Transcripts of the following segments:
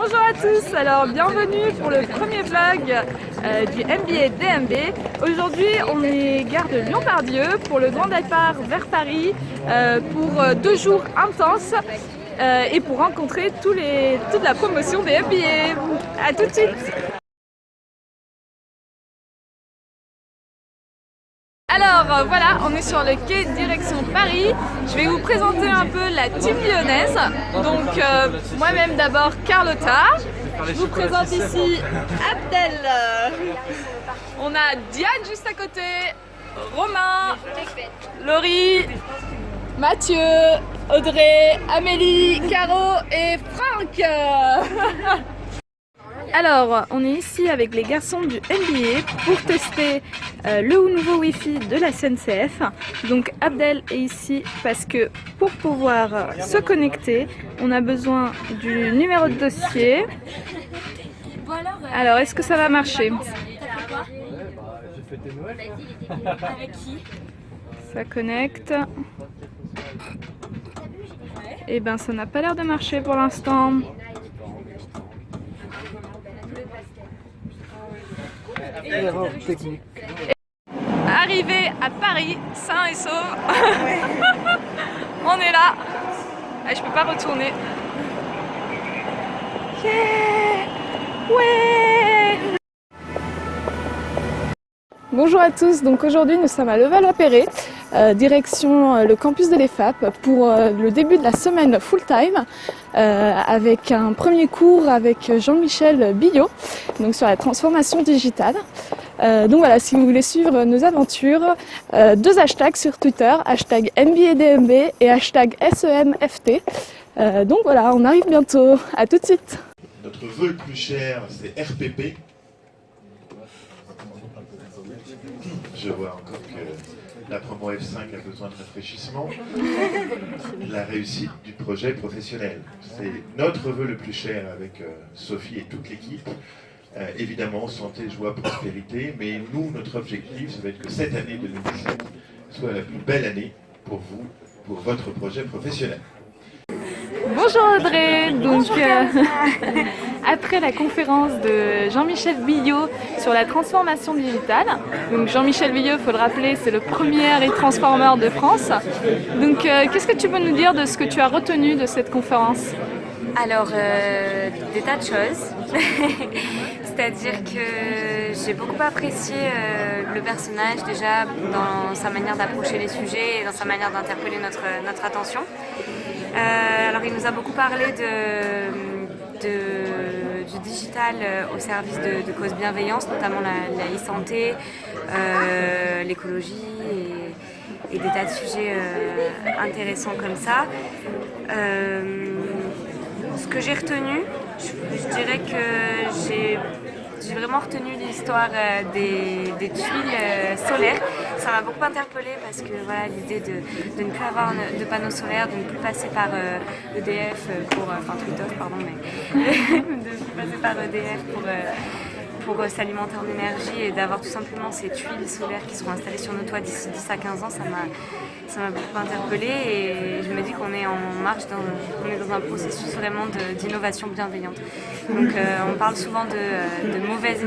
Bonjour à tous, alors bienvenue pour le premier vlog du MBA DMB. Aujourd'hui on est gare de Lyon-Part-Dieu pour le grand départ vers Paris pour 2 jours intenses et pour rencontrer toute la promotion des MBA. A tout de suite. Alors voilà, on est sur le quai direction Paris. Je vais vous présenter un peu la team lyonnaise. Donc moi-même d'abord Carlotta. Je vous présente ici Abdel. On a Diane juste à côté, Romain, Laurie, Mathieu, Audrey, Amélie, Caro et Franck. Alors, on est ici avec les garçons du MBA pour tester le nouveau Wi-Fi de la SNCF. Donc Abdel est ici parce que pour pouvoir se connecter, on a besoin du numéro de dossier. Alors, est-ce que ça va marcher? J'ai fêté Noël. Avec qui? Ça connecte. Et ben, ça n'a pas l'air de marcher pour l'instant. Erreur technique. Arrivé à Paris, sain et sauf. On est là. Ah, je peux pas retourner. Yeah, ouais. Bonjour à tous, donc aujourd'hui nous sommes à Levallois-Perret, direction le campus de l'EFAP pour le début de la semaine full-time avec un premier cours avec Jean-Michel Billot donc sur la transformation digitale. Donc voilà, si vous voulez suivre nos aventures, 2 hashtags sur Twitter, hashtag MBADMB et hashtag SEMFT. Donc voilà, on arrive bientôt, à tout de suite. Notre vœu le plus cher, c'est RPP. Je vois encore que la promo F5 a besoin de rafraîchissement. La réussite du projet professionnel. C'est notre vœu le plus cher avec Sophie et toute l'équipe. Évidemment, santé, joie, prospérité. Mais nous, notre objectif, ça va être que cette année 2017 soit la plus belle année pour vous, pour votre projet professionnel. Bonjour Audrey, donc après la conférence de Jean-Michel Billot sur la transformation digitale, donc Jean-Michel Billot, il faut le rappeler, c'est le premier e-transformer de France. Donc qu'est-ce que tu peux nous dire de ce que tu as retenu de cette conférence? Alors, des tas de choses. C'est-à-dire que j'ai beaucoup apprécié le personnage déjà dans sa manière d'approcher les sujets et dans sa manière d'interpeller notre attention. Alors il nous a beaucoup parlé du digital au service de causes bienveillantes, notamment la e-santé, l'écologie et des tas de sujets intéressants comme ça. Ce que j'ai retenu, je dirais que j'ai vraiment retenu l'histoire des tuiles solaires. Ça m'a beaucoup interpellée parce que voilà, l'idée de ne plus avoir de panneaux solaires, de ne plus passer par EDF Twitter, pardon, mais de ne plus passer par EDF pour s'alimenter en énergie et d'avoir tout simplement ces tuiles solaires qui seront installées sur nos toits d'ici 10 à 15 ans, ça m'a beaucoup interpellée et je me dis qu'on est en marche, on est dans un processus vraiment d'innovation bienveillante. Donc on parle souvent de mauvaises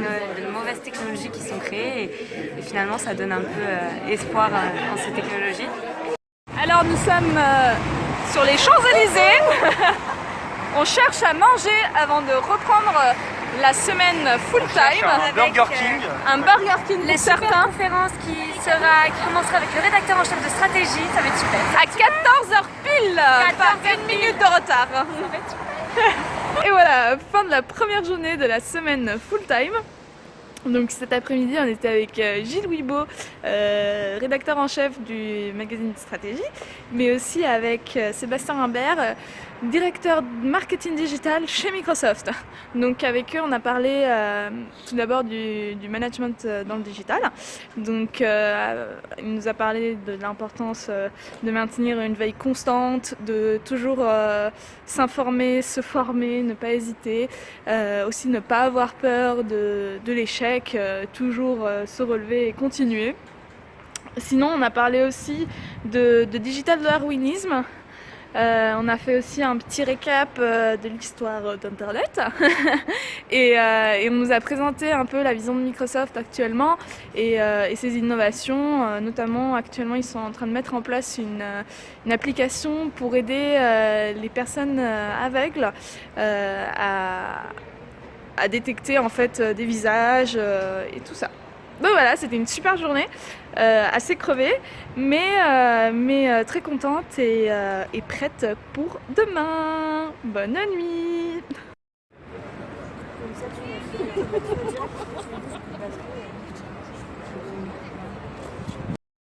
technologies qui sont créées et finalement ça donne un peu espoir en ces technologies. Alors nous sommes sur les Champs-Élysées. On cherche à manger avant de reprendre la semaine full-time. Un Burger King. Un Burger King pour certains. Conférence qui commencera avec le rédacteur en chef de stratégie, ça va être super. À 14h pile, par 1 minute de retard. Ça va être super. Et voilà, fin de la première journée de la semaine full-time. Donc cet après-midi, on était avec Gilles Wibo, rédacteur en chef du magazine Stratégie, mais aussi avec Sébastien Rimbert, directeur marketing digital chez Microsoft. Donc avec eux, on a parlé tout d'abord du management dans le digital. Donc il nous a parlé de l'importance de maintenir une veille constante, de toujours s'informer, se former, ne pas hésiter, aussi ne pas avoir peur de l'échec, toujours se relever et continuer. Sinon, on a parlé aussi de digital darwinisme. On a fait aussi un petit récap de l'histoire d'Internet et on nous a présenté un peu la vision de Microsoft actuellement et ses innovations. Notamment, actuellement, ils sont en train de mettre en place une application pour aider les personnes aveugles à détecter en fait des visages et tout ça. Donc voilà, c'était une super journée, assez crevée, mais très contente et prête pour demain. Bonne nuit.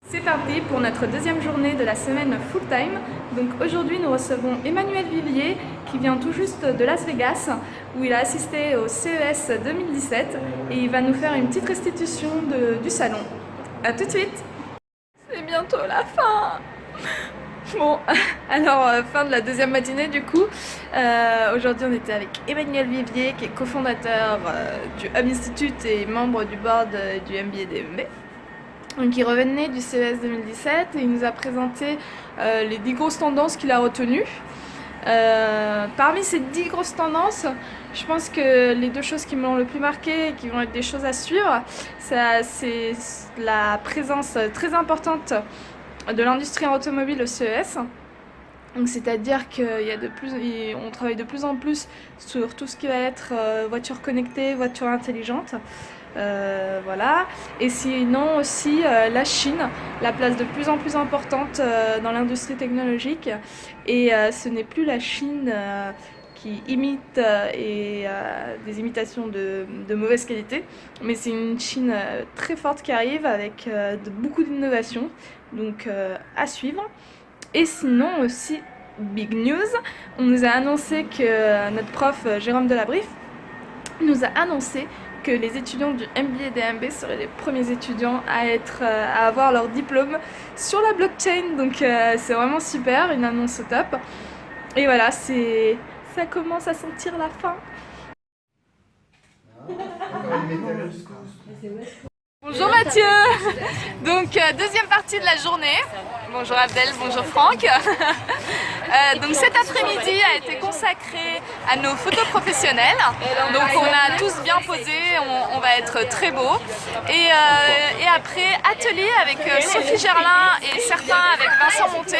C'est parti pour notre deuxième journée de la semaine full time. Donc aujourd'hui nous recevons Emmanuel Vivier qui vient tout juste de Las Vegas où il a assisté au CES 2017 et il va nous faire une petite restitution du salon. A tout de suite. C'est bientôt la fin. Bon, alors fin de la deuxième matinée du coup. Aujourd'hui on était avec Emmanuel Vivier qui est cofondateur du Hub Institute et membre du board du MBA DMB. Donc il revenait du CES 2017 et il nous a présenté les 10 grosses tendances qu'il a retenues. Parmi ces 10 grosses tendances, je pense que les deux choses qui m'ont le plus marqué et qui vont être des choses à suivre, c'est la présence très importante de l'industrie automobile au CES. Donc c'est-à-dire qu'on travaille de plus en plus sur tout ce qui va être voiture connectée, voiture intelligente. Voilà. Et sinon aussi la Chine, la place de plus en plus importante dans l'industrie technologique. Et ce n'est plus la Chine qui imite des imitations de mauvaise qualité, mais c'est une Chine très forte qui arrive avec beaucoup d'innovations, donc à suivre. Et sinon aussi, big news, on nous a annoncé que notre prof Jérôme Delabrief nous a annoncé que les étudiants du MBA DMB seraient les premiers étudiants à avoir leur diplôme sur la blockchain. Donc c'est vraiment super, une annonce au top. Et voilà, ça commence à sentir la fin. Bonjour Mathieu. Donc deuxième partie de la journée. Bonjour Abdel, bonjour Franck. Donc cet après-midi a été consacré à nos photos professionnelles. Donc on a tous bien posé, on va être très beau. Et après atelier avec Sophie Gerlin et certains avec Vincent Monté.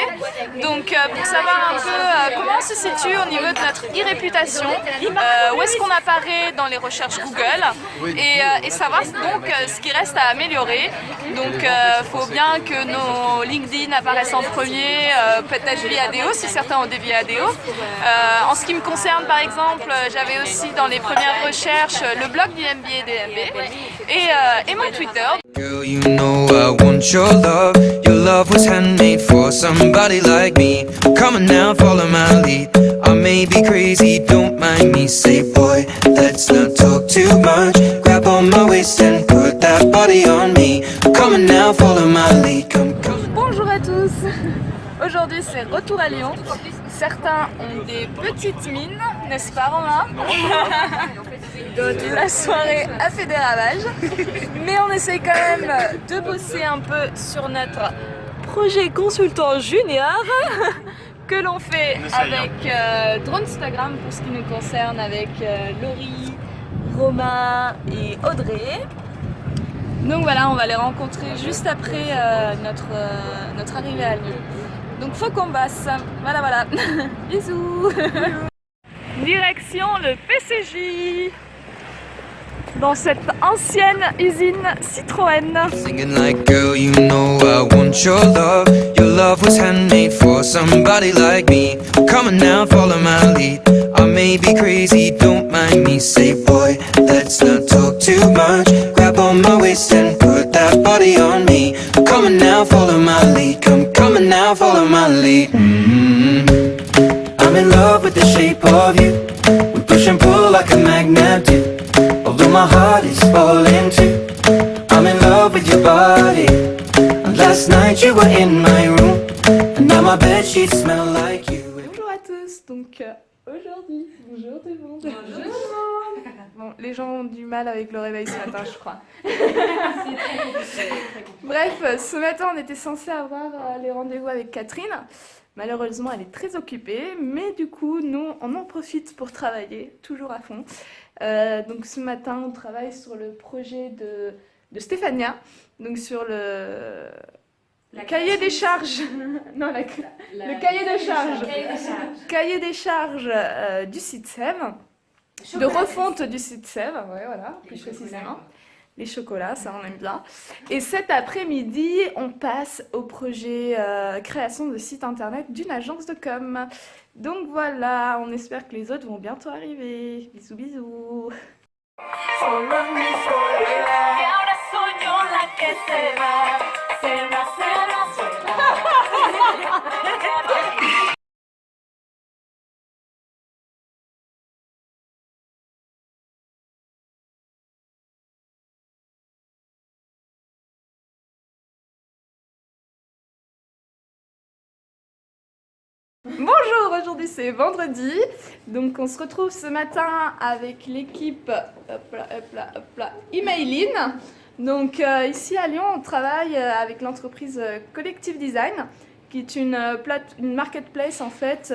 Donc pour savoir un peu comment on se situe au niveau de notre e-réputation, où est-ce qu'on apparaît dans les recherches Google et savoir donc ce qui reste à améliorer. Donc faut bien que nos LinkedIn apparaissent en premier, peut-être via ADO si certains ont des via ADO. En ce qui me concerne par exemple, j'avais aussi dans les premières recherches le blog du MBA DMB et mon Twitter. Girl, you know I want your love. Your love was handmade for somebody like me. Come on now, follow my lead. I may be crazy, don't mind me. Say boy, let's not talk too much. Grab on my waist and put that body on me. Come on now, follow my lead. Come. Bonjour à tous. Aujourd'hui c'est retour à Lyon. Certains ont des petites mines, n'est-ce pas Romain? La soirée a fait des ravages, mais on essaye quand même de bosser un peu sur notre projet consultant junior que l'on fait avec Dronestagram pour ce qui nous concerne, avec Laurie, Romain et Audrey. Donc voilà, on va les rencontrer juste après notre arrivée à Lyon. Donc faut qu'on basse. Voilà. Bisous. Direction le PCJ. Dans cette ancienne usine Citroën. Singing like girl, you know I want your love. Your love was handmade for somebody like me. Come on now, follow my lead. I may be crazy, don't mind me. Say boy, let's not talk too much. Grab on my waist and put that body on me. Come on now, follow my lead. Come on now, follow my lead. I'm in love with the shape of you. We push and pull like a magnet do. Although my heart is falling too, I'm in love with your body. And last night you were in my room, and now my bedsheets smell like you. Bonjour à tous, donc aujourd'hui, bonjour tout le monde. Bonjour. Bon, les gens ont du mal avec le réveil ce matin, je crois. Bref, ce matin on était censé avoir les rendez-vous avec Catherine. Malheureusement, elle est très occupée, mais du coup, nous, on en profite pour travailler, toujours à fond. Donc ce matin, on travaille sur le projet de Stéphania, donc sur le cahier des charges. Non, le cahier de charges. Cahier des charges du site Sèvres, de refonte du site Sèvres, ouais, voilà, plus précisément. Les chocolats, ça on aime bien. Et cet après-midi, on passe au projet création de site internet d'une agence de com. Donc voilà, on espère que les autres vont bientôt arriver. Bisous, bisous. Bonjour, aujourd'hui c'est vendredi, donc on se retrouve ce matin avec l'équipe Emailing. Donc ici à Lyon, on travaille avec l'entreprise Collective Design, qui est une marketplace en fait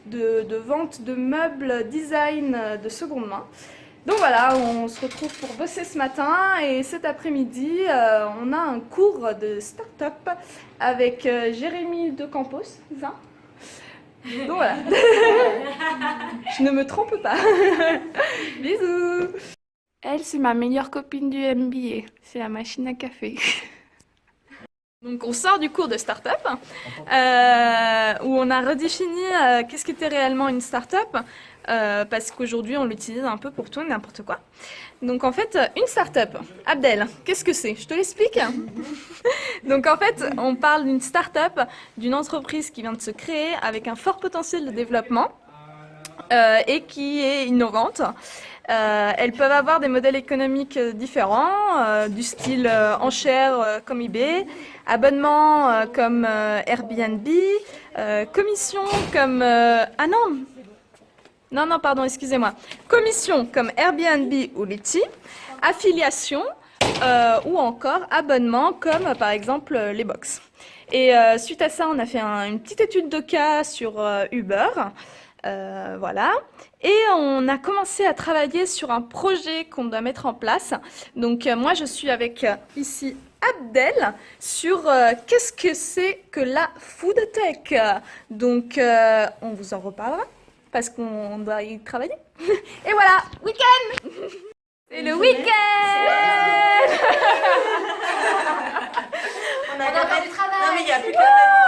de vente de meubles design de seconde main. Donc voilà, on se retrouve pour bosser ce matin et cet après-midi, on a un cours de start-up avec Jérémy De Campos, c'est ça ? Donc voilà, je ne me trompe pas. Bisous. Elle, c'est ma meilleure copine du MBA, c'est la machine à café. Donc on sort du cours de start-up où on a redéfini qu'est-ce qu'était réellement une start-up parce qu'aujourd'hui on l'utilise un peu pour tout et n'importe quoi. Donc en fait, une start-up, Abdel, qu'est-ce que c'est? Je te l'explique. Donc en fait, on parle d'une start-up, d'une entreprise qui vient de se créer avec un fort potentiel de développement et qui est innovante. Elles peuvent avoir des modèles économiques différents, du style enchères comme eBay, abonnement comme Airbnb, commission comme... pardon, excusez-moi. Commission comme Airbnb ou Letty, affiliation ou encore abonnement comme par exemple les box. Et suite à ça, on a fait une petite étude de cas sur Uber. Voilà. Et on a commencé à travailler sur un projet qu'on doit mettre en place. Donc moi, je suis avec ici Abdel sur qu'est-ce que c'est que la food tech. Donc on vous en reparlera parce qu'on doit y travailler. Et voilà, week-end. C'est le week-end. On n'a pas de travail. Non mais il n'y a plus qu'à mettre